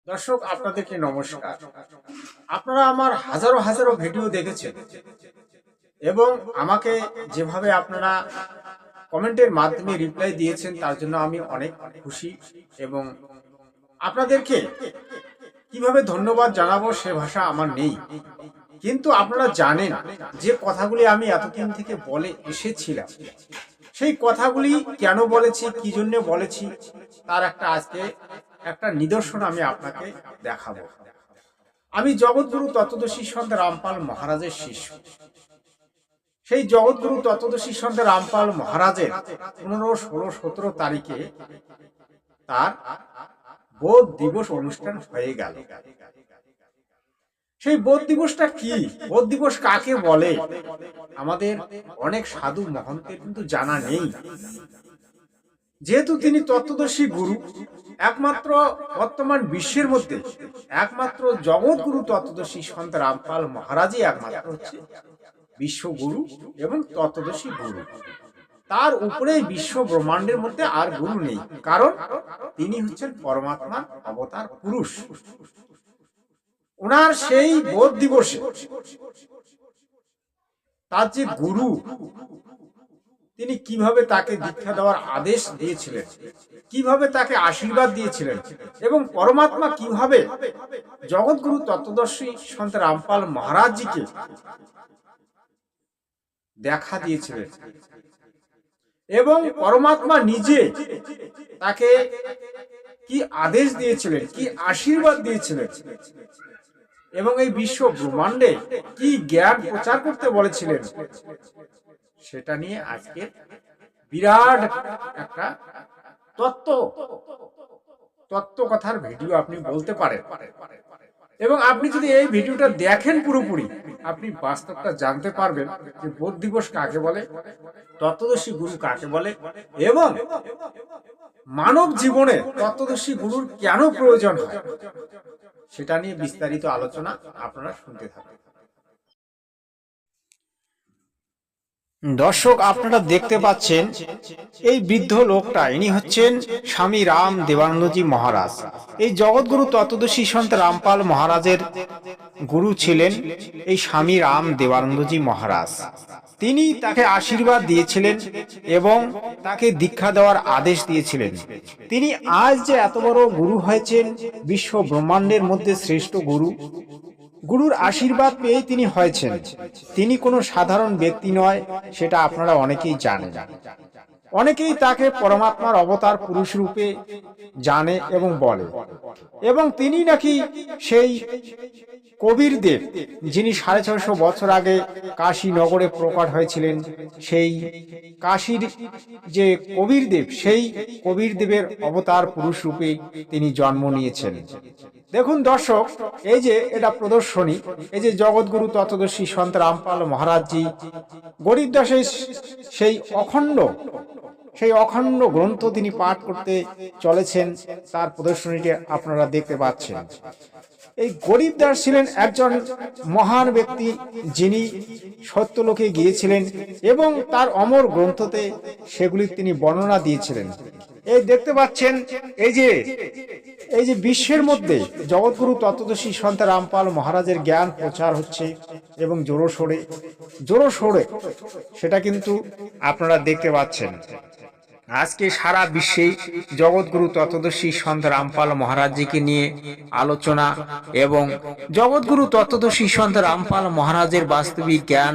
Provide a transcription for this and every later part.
দর্শক আপনাদেরকে নমস্কার। আপনারা আমার হাজারো হাজারো ভিডিও দেখেছেন এবং আমাকে যেভাবে আপনারা কমেন্টের মাধ্যমে রিপ্লাই দিয়েছেন তার জন্য আমি অনেক খুশি এবং আপনাদেরকে কিভাবে ধন্যবাদ জানাবো সে ভাষা আমার নেই। কিন্তু আপনারা জানেন যে কথাগুলি আমি এতদিন থেকে বলে এসেছিলাম, সেই কথাগুলি কেন বলেছি, কি জন্য বলেছি, তার আজকে একটা নিদর্শন আমি আপনাকে দেখাবো। আমি জগৎগুরু তত্ত্বদর্শী সন্ত রামপাল মহারাজের শিষ্য। সেই জগৎগুরু তত্ত্বদর্শী সন্ত রামপাল মহারাজের 15, 16, 17 তারিখে তার বোধ দিবস অনুষ্ঠান হয়ে গেল। সেই বোধ দিবসটা কি, বোধ দিবস কাকে বলে, আমাদের অনেক সাধু মহন্তের কিন্তু জানা নেই। যেহেতু তিনি তত্ত্বদর্শী গুরু, একমাত্র বর্তমান বিশ্বের মধ্যে একমাত্র জগৎগুরু তত্ত্বদর্শী সন্ত রামপাল মহারাজই একমাত্র হচ্ছে বিশ্বগুরু এবং তত্ত্বদর্শী গুরু। তার উপরে বিশ্ব ব্রহ্মাণ্ডের মধ্যে আর গুরু নেই, কারণ তিনি হচ্ছেন পরমাত্মার অবতার পুরুষ। ওনার সেই বোধ দিবসে তার যে গুরু, তিনি কিভাবে তাকে দীক্ষা দেওয়ার আদেশ দিয়েছিলেন, কিভাবে তাকে আশীর্বাদ দিয়েছিলেন এবং পরমাত্মা কিভাবে জগৎগুরু তত্ত্বদর্শী সন্ত রামপাল মহারাজজিকে দেখা দিয়েছিলেন এবং পরমাত্মা নিজে তাকে কি আদেশ দিয়েছিলেন, কি আশীর্বাদ দিয়েছিলেন এবং এই বিশ্ব ব্রহ্মাণ্ডে কি জ্ঞান প্রচার করতে বলেছিলেন, সেটা নিয়ে আজকে বিরাট একটা তত্ত্ব কথার ভিডিও আপনি বলতে পারেন। এবং আপনি যদি এই ভিডিওটা দেখেন পুরোপুরি, আপনি বাস্তবটা জানতে পারবেন যে বোধ দিবস কাকে বলে, তত্ত্বদর্শী গুরু কাকে বলে এবং মানব জীবনে তত্ত্বদর্শী গুরুর কেন প্রয়োজন হয়, সেটা নিয়ে বিস্তারিত আলোচনা আপনারা শুনতে থাকুন। দর্শক আপনারা দেখতে পাচ্ছেন এই বৃদ্ধ লোকটা, ইনি হচ্ছেন স্বামী রাম দেবানন্দজি মহারাজ। এই জগৎগুরু তত্ত্বদর্শী সন্ত রামপাল মহারাজের গুরু ছিলেন এই স্বামী রাম দেবানন্দজি মহারাজ। তিনি তাকে আশীর্বাদ দিয়েছিলেন এবং তাকে দীক্ষা দেওয়ার আদেশ দিয়েছিলেন। তিনি আজ যে এত বড় গুরু হয়েছেন, বিশ্ব ব্রহ্মাণ্ডের মধ্যে শ্রেষ্ঠ গুরু, গুরুর আশীর্বাদ পেয়ে তিনি হয়েছেন। তিনি কোনো সাধারণ ব্যক্তি নয়, সেটা আপনারা অনেকেই জানেন। অনেকেই তাকে পরমাত্মার অবতার পুরুষ রূপে জানে এবং বলে। এবং তিনি নাকি সেই কবির দেব, যিনি 650 বছর আগে কাশী নগরে প্রকট হয়েছিলেন, সেই কাশীর যে কবির দেব, সেই কবির দেবের অবতার পুরুষ রূপে তিনি জন্ম নিয়েছেন। দেখুন দর্শক, এই যে এটা প্রদর্শনী, এই যে জগৎগুরু তত্ত্বদর্শী সন্ত রামপাল মহারাজজি গরিব দাসের সেই অখণ্ড গ্রন্থ তিনি পাঠ করতে চলেছেন, তার প্রদর্শনীটি আপনারা দেখতে পাচ্ছেন। এই গরিব দাস ছিলেন একজন মহান ব্যক্তি, যিনি সত্যলোকে গিয়েছিলেন এবং তার অমর গ্রন্থতে সেগুলি তিনি বর্ণনা দিয়েছিলেন। এই দেখতে পাচ্ছেন, এই যে বিশ্বের মধ্যে জগৎগুরু তত্ত্বদর্শী সন্ত রামপাল মহারাজের জ্ঞান প্রচার হচ্ছে এবং জোরো সোরে সেটা কিন্তু আপনারা দেখতে পাচ্ছেন। আজকে সারা বিশ্বে জগৎগুরু তত্ত্বদর্শী সন্ত রামপাল মহারাজজিকে নিয়ে আলোচনা এবং জগৎগুরু তত্ত্বদর্শী সন্ত রামপাল মহারাজের বাস্তবিক জ্ঞান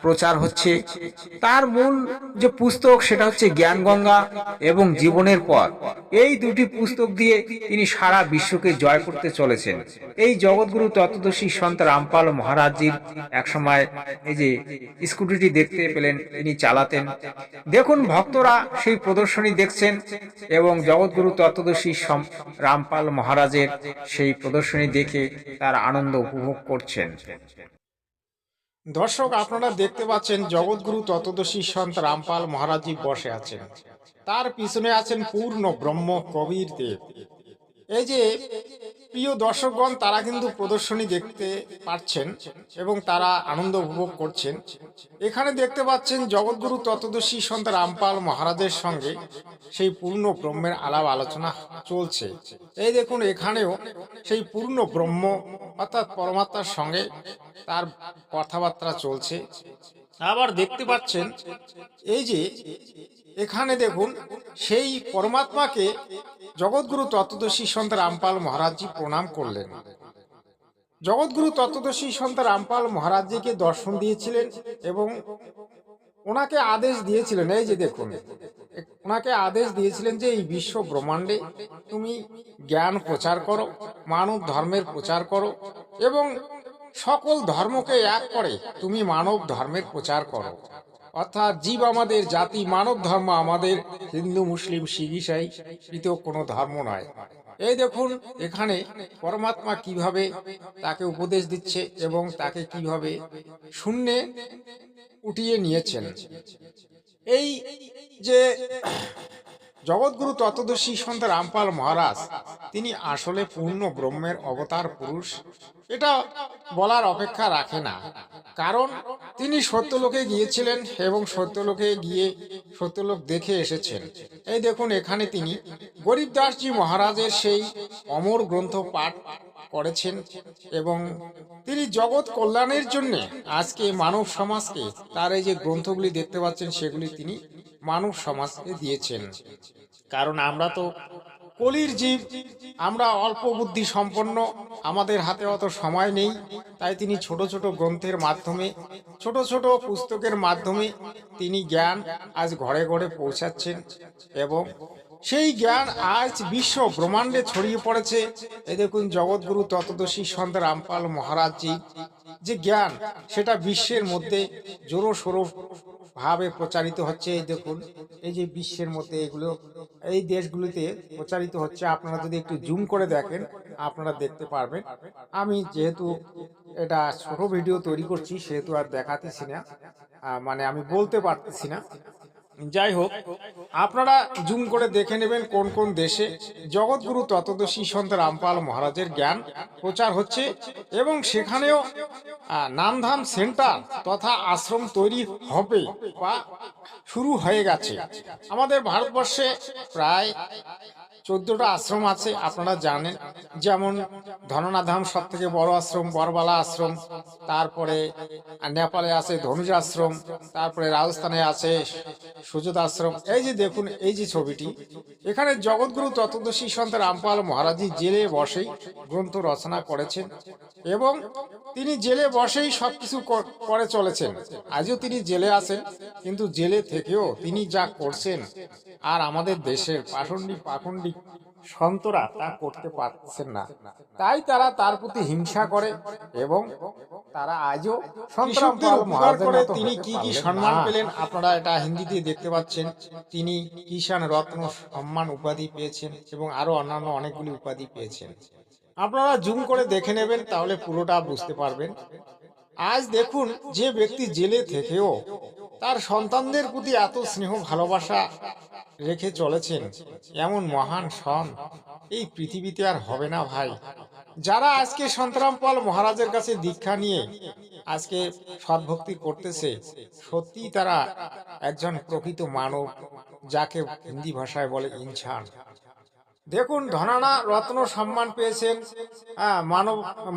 প্রচার হচ্ছে। তার মূল যে পুস্তক সেটা হচ্ছে জ্ঞান গঙ্গা এবং জীবনের পথ। এই দুটি পুস্তক দিয়ে তিনি সারা বিশ্বকে জয় করতে চলেছেন। এই জগৎগুরু তত্ত্বদর্শী সন্ত রামপাল মহারাজজির একসময় এই যে স্কুটিটি দেখতে পেলেন, তিনি চালাতেন। দেখুন ভক্তরা সেই প্রদর্শনী দেখছেন এবং জগৎগুরু তত্ত্বদর্শী রামপাল মহারাজের সেই প্রদর্শনী দেখে তার আনন্দ উপভোগ করছেন। দর্শক আপনারা দেখতে পাচ্ছেন জগৎগুরু তত্ত্বদর্শী সন্ত রামপাল মহারাজজি বসে আছেন, তার পিছনে আছেন পূর্ণ ব্রহ্ম কবির দেব। এই যে প্রিয় দর্শকগণ, তারা কিন্তু প্রদর্শনী দেখতে পাচ্ছেন এবং তারা আনন্দ উপভোগ করছেন। এখানে দেখতে পাচ্ছেন জগৎগুরু তত্ত্বদর্শী সন্ত রামপাল মহারাজের সঙ্গে সেই পূর্ণ ব্রহ্মের আলাপ আলোচনা চলছে। এই দেখুন, এখানেও সেই পূর্ণ ব্রহ্ম অর্থাৎ পরমাত্মার সঙ্গে তার কথাবার্তা চলছে। আবার দেখতে পাচ্ছেন এই যে এখানে দেখুন, সেই পরমাত্মাকে জগৎগুরু তত্ত্বদর্শী সন্ত রামপাল মহারাজজি প্রণাম করলেন। জগৎগুরু তত্ত্বদর্শী সন্ত রামপাল মহারাজজিকে দর্শন দিয়েছিলেন এবং ওনাকে আদেশ দিয়েছিলেন, এই যে দেখুন, ওনাকে আদেশ দিয়েছিলেন যে এই বিশ্ব ব্রহ্মাণ্ডে তুমি জ্ঞান প্রচার করো, মানব ধর্মের প্রচার করো এবং সকল ধর্মকে এক করে তুমি মানব ধর্মের প্রচার করো। অর্থাৎ জীব আমাদের জাতি, মানব ধর্ম আমাদের, হিন্দু মুসলিম শিখ ইসাই পৃথক কোনো ধর্ম নয়। এই দেখুন এখানে পরমাত্মা কিভাবে তাকে উপদেশ দিচ্ছে এবং তাকে কিভাবে শূন্যে উঠিয়ে নিয়েছেন। এই যে জগৎগুরু তত্ত্বদর্শী সন্ত রামপাল মহারাজ, তিনি আসলে পূর্ণ ব্রহ্মের অবতার পুরুষ, এটা বলার অপেক্ষা রাখে না। কারণ তিনি সত্যলোকে গিয়েছিলেন এবং সত্যলোকে গিয়ে সত্যলোক দেখে এসেছেন। এই দেখুন এখানে তিনি গরিবদাসজি মহারাজের সেই অমর গ্রন্থ পাঠ করেছেন এবং তিনি জগৎ কল্যাণের জন্য আজকে মানব সমাজকে তার এই যে গ্রন্থগুলি দেখতে পাচ্ছেন সেগুলি তিনি মানব সমাজকে দিয়েছেন। কারণ আমরা তো কলির জীব, আমরা অল্প বুদ্ধি সম্পন্ন, আমাদের হাতে অত সময় নেই, তাই তিনি ছোট ছোট গ্রন্থের মাধ্যমে, ছোট ছোট পুস্তকের মাধ্যমে তিনি জ্ঞান আজ ঘরে ঘরে পৌঁছাচ্ছেন এবং সেই জ্ঞান আজ বিশ্ব ব্রহ্মাণ্ডে ছড়িয়ে পড়েছে। এই দেখুন জগৎগুরু তত্ত্বদর্শী সন্ত রামপাল মহারাজজি যে জ্ঞান, সেটা বিশ্বের মধ্যে জোরো সোরো ভাবে প্রচারিত হচ্ছে। এই দেখুন, এই যে বিশ্বের মধ্যে এগুলো এই দেশগুলিতে প্রচারিত হচ্ছে। আপনারা যদি একটু জুম করে দেখেন আপনারা দেখতে পারবেন। আমি যেহেতু এটা ছোট ভিডিও তৈরি করছি সেহেতু আর দেখাতেছি না, মানে আমি বলতে পারতেছি না। যাই হোক, আপনারা জুম করে দেখে নেবেন কোন কোন দেশে জগৎগুরু তত্ত্বদর্শী সন্ত রামপাল মহারাজের জ্ঞান প্রচার হচ্ছে এবং সেখানেও নামধাম সেন্টার তথা আশ্রম তৈরি হবে বা শুরু হয়ে গেছে। আমাদের ভারতবর্ষে প্রায় 14টা আশ্রম আছে, আপনারা জানেন। যেমন ধননাধাম সব থেকে বড় আশ্রম, বরবালা আশ্রম, তারপরে নেপালে আছে ধনুজ আশ্রম, তারপরে রাজস্থানে আছে সুযোধ আশ্রম। এই যে দেখুন এই যে ছবিটি, এখানে জগৎগুরু তত্ত্বদর্শী সন্ত রামপাল মহারাজজি জেলে বসেই গ্রন্থ রচনা করেছেন এবং তিনি জেলে বসেই সবকিছু করে চলেছেন। আজও তিনি জেলে আছেন, কিন্তু জেলে থেকেও তিনি যা করছেন আর আমাদের দেশের পাখণ্ডী সন্তরা তা করতে পারছেন না, তাই তারা তার প্রতি হিংসা করে এবং তারা আজও কৃষকদের উপকার করে। তিনি কি কি সম্মান পেলেন আপনারা এটা হিন্দিতে দেখতে পাচ্ছেন। তিনি কিষাণ রত্ন সম্মান উপাধি পেয়েছেন এবং আরো অন্যান্য অনেকগুলি উপাধি পেয়েছেন। আপনারা জুম করে দেখে নেবেন, তাহলে পুরোটা বুঝতে পারবেন। আজ দেখুন, যে ব্যক্তি জেলে থেকেও তার সন্তানদের প্রতি এত স্নেহ ভালোবাসা রেখে চলেছেন, এমন মহান সন এই পৃথিবীতে আর হবে না ভাই। যারা আজকে সন্তরামপাল মহারাজের কাছে দীক্ষা নিয়ে আজকে সদ্ভক্তি করতেছে, সত্যি তারা একজন প্রকৃত মানব, যাকে হিন্দি ভাষায় বলে ইনসান। দেখুন, ধনানা রত্ন সম্মান পেয়েছেন,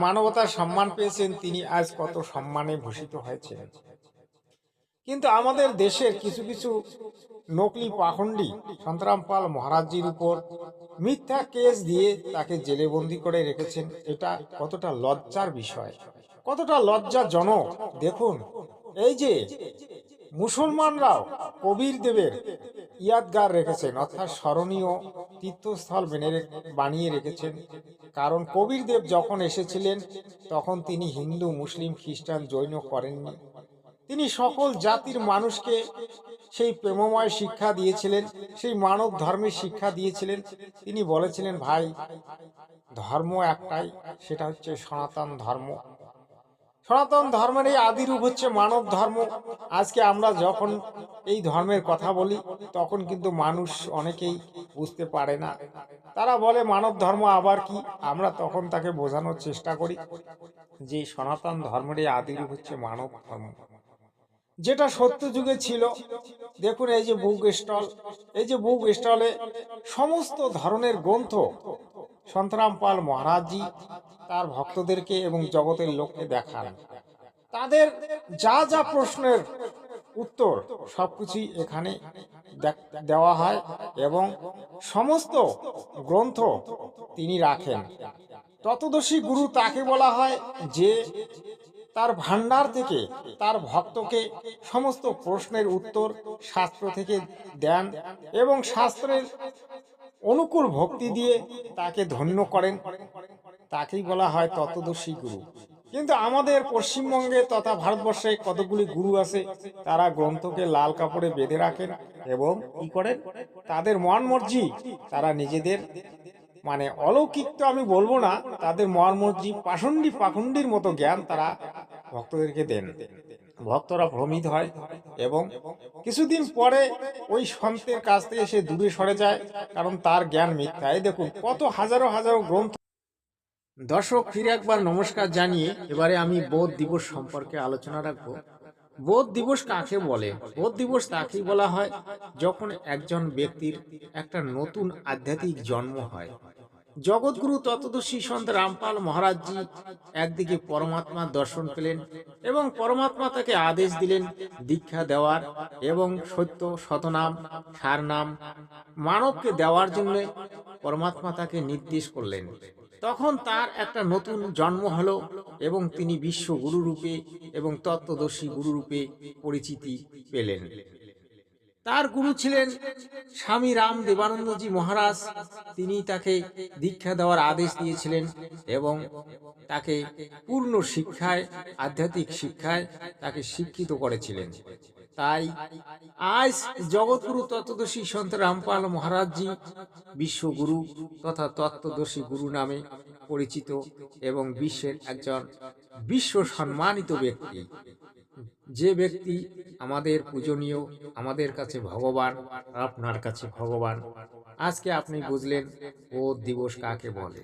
মানবতার সম্মান পেয়েছেন, তিনি আজ কত সম্মানে ভূষিত হয়েছেন। কিন্তু আমাদের দেশের কিছু কিছু নকলি পাখণ্ডী সন্তরামপাল মহারাজজির উপর মিথ্যা কেস দিয়ে তাকে জেলে বন্দি করে রেখেছেন। এটা কতটা লজ্জার বিষয়, কতটা লজ্জাজনক। দেখুন, এই যে মুসলমানরাও কবির দেবের ইয়াদগার রেখেছেন, অর্থাৎ স্মরণীয় তীর্থস্থল বানিয়ে রেখেছেন। কারণ কবির দেব যখন এসেছিলেন তখন তিনি হিন্দু মুসলিম খ্রিস্টান জৈন করেননি, তিনি সকল জাতির মানুষকে সেই প্রেমময় শিক্ষা দিয়েছিলেন, সেই মানব ধর্মের শিক্ষা দিয়েছিলেন। তিনি বলেছিলেন, ভাই ধর্ম একটাই, সেটা হচ্ছে সনাতন ধর্ম। সনাতন ধর্মের এই আদি রূপ হচ্ছে মানব ধর্ম। আজকে আমরা যখন এই ধর্মের কথা বলি তখন কিন্তু মানুষ অনেকেই বুঝতে পারে না। তারা বলে মানব ধর্ম আবার কি। আমরা তখন তাকে বোঝানোর চেষ্টা করি যে সনাতন ধর্মের এই আদি রূপ হচ্ছে মানব ধর্ম, যেটা সত্য যুগে ছিল। দেখুন এই যে বুক স্টল, এই যে বুক স্টলে সমস্ত ধরনের গ্রন্থ সন্তরাম পাল মহারাজজি তার ভক্তদেরকে এবং জগতের লোককে দেখান। তাদের যা যা প্রশ্নের উত্তর সবকিছুই এখানে দেওয়া হয় এবং সমস্ত গ্রন্থ তিনি রাখেন। তত্ত্বদর্শী গুরু তাকে বলা হয় যে তার ভান্ডার থেকে তার ভক্তকে সমস্ত প্রশ্নের উত্তর শাস্ত্র থেকে দেন এবং শাস্ত্রের অনুকূল ভক্তি দিয়ে তাকে ধন্য করেন। তাকেই বলা হয় তত্ত্বদর্শী গুরু। কিন্তু আমাদের পশ্চিমবঙ্গে তথা ভারতবর্ষে কতগুলি গুরু আছে, তারা গ্রন্থকে লাল কাপড়ে বেঁধে রাখেন এবং কি করেন, তাদের মন মর্জি তারা নিজেদের মানে অলৌকিক তো আমি বলবো না, তাদের মন মর্জি পাখণ্ডির মতো জ্ঞান তারা ভক্তদেরকে দেন। ভক্তরা ভ্রমিত হয় এবং কিছুদিন পরে ওই সন্তের কাছ থেকে সে দূরে সরে যায়, কারণ তার জ্ঞান মিথ্যা। এই দেখুন কত হাজারো হাজারো গ্রন্থ। দর্শক, ফিরে একবার নমস্কার জানিয়ে এবারে আমি বোধ দিবস সম্পর্কে আলোচনা রাখব। বোধ দিবস কাকে বলে? বোধ দিবস তাকেই বলা হয় যখন একজন ব্যক্তির একটা নতুন আধ্যাত্মিক জন্ম হয়। জগৎগুরু তত্ত্বদর্শী সন্ত রামপাল মহারাজজি একদিকে পরমাত্মার দর্শন পেলেন এবং পরমাত্মা তাকে আদেশ দিলেন দীক্ষা দেওয়ার এবং সত্য শতনাম সারনাম মানবকে দেওয়ার জন্য পরমাত্মা তাকে নির্দেশ করলেন। তখন তার একটা নতুন জন্ম হলো এবং তিনি বিশ্ব গুরু রূপে এবং তত্ত্বদর্শী গুরু রূপে পরিচিতি পেলেন। তার গুরু ছিলেন স্বামী রাম দেবানন্দজি মহারাজ। তিনি তাকে দীক্ষা দেওয়ার আদেশ দিয়েছিলেন এবং তাকে পূর্ণ শিক্ষায় আধ্যাত্মিক শিক্ষায় তাকে শিক্ষিত করেছিলেন। তাই আজ জগৎগুরু তত্ত্বদর্শী সন্ত রামপাল মহারাজজি বিশ্বগুরু তথা তত্ত্বদর্শী গুরু নামে পরিচিত এবং বিশ্বের একজন বিশ্ব সম্মানিত ব্যক্তি। যে ব্যক্তি আমাদের পূজনীয়, আমাদের কাছে ভগবান, আপনার কাছে ভগবান। আজকে আপনি বুঝলেন বোধ দিবস কাকে বলে।